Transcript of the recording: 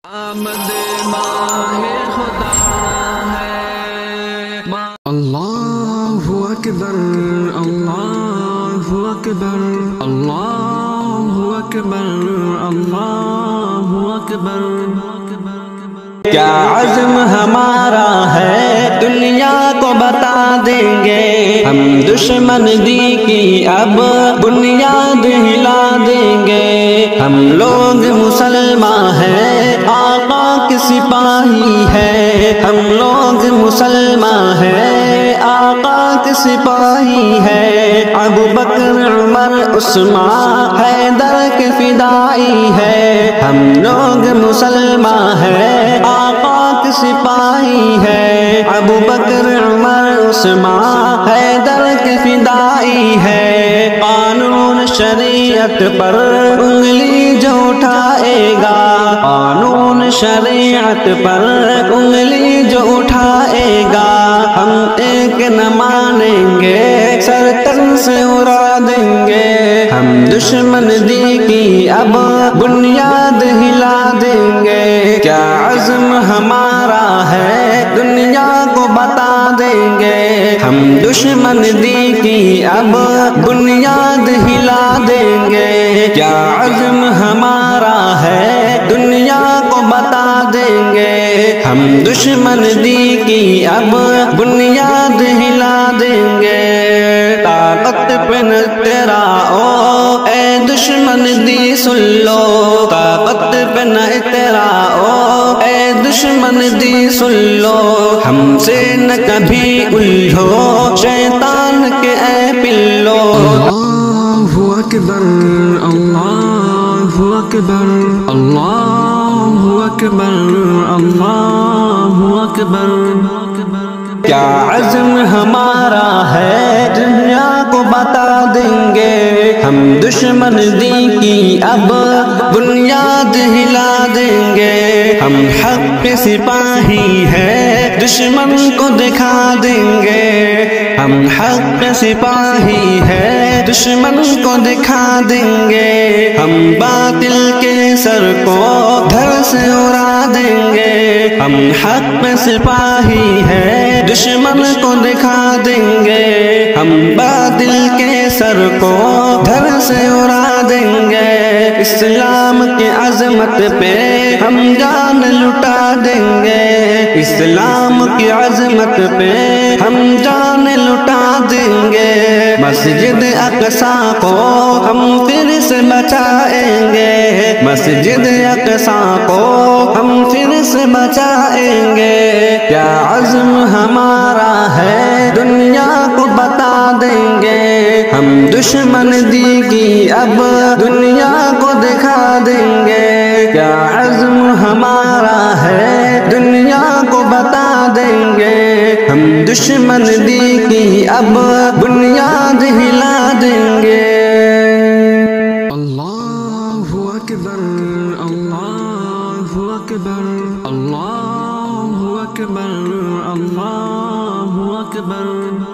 آمد ماہ خدا ہے اللہ اکبر اللہ اکبر اللہ اکبر اللہ اکبر۔ کیا عزم ہمارا ہے دنیا کو بتا دیں گے، ہم دشمن دی کی اب بنیاد ہلا دیں گے۔ ہم لوگ مسلمان ہیں آقا کے سپاہی ہیں، ہم لوگ مسلمان ہیں آقا کے سپاہی ہیں۔ ابو بکر عمر عثمان حیدر کے فدائی ہے، ہم لوگ مسلمان ہیں آقا کے سپاہی ہے۔ ابو بکر عمر عثمان حیدر کے فدائی ہے۔ قانون شریعت پر انگلی جو اٹھائے گا، قانون شریعت پر انگلی جو اٹھائے گا، ہم ایک نہ مانیں گے سر تن سے اڑا دیں گے۔ ہم دشمن دی کی اب بنیاد ہلا دیں گے۔ کیا عزم ہمارا ہے دنیا کو بتا دیں گے، ہم دشمن دی کی اب بنیاد ہلا دیں گے۔ کیا عزم ہمارا ہے دنیا کو بتا دیں گے، ہم دشمن دی کی اب بنیاد ہلا دیں گے۔ طاقت پہ نہ تیرا او اے دشمن دی سن لو، طاقت پہ نہ تیرا او اے دشمن دی سن لو۔ ہم سے نہ کبھی الجھو شیطان کے اے پلو۔ اللہ اکبر اللہ اکبر اللہ اکبر اللہ اکبر۔ کیا عزم ہمارا ہے دنیا کو بتا دیں گے، ہم دشمن دی کی اب بنیاد ہلا دیں گے۔ ہم حق کے سپاہی ہیں دشمن کو دکھا دیں گے، ہم حق کے سپاہی ہیں دشمن کو دکھا دیں گے۔ ہم باطل کے سر کو دھر سے اڑا دیں گے، ہم حق کے سپاہی ہیں دشمن کو دکھا دیں گے۔ ہم باطل کے سر کو دھر سے اڑا دیں گے۔ اسلام کی عظمت پہ ہم جان لٹا دیں گے، اسلام کی عظمت پہ ہم جان لٹا دیں گے۔ مسجد اقصی کو ہم پھر سے بچائیں گے، مسجد اقصی کو ہم پھر سے بچائیں گے۔ کیا عزم ہمارا ہے دنیا کو بتا دیں گے، ہم دشمن دی کی اب دنیا کو دکھا دیں گے۔ کیا عزم ہمارا ہے دنیا کو بتا دیں گے، ہم دشمن دی کی اب بنیاد ہلا دیں گے۔ اللہ اکبر اللہ اکبر اللہ اکبر اللہ اکبر۔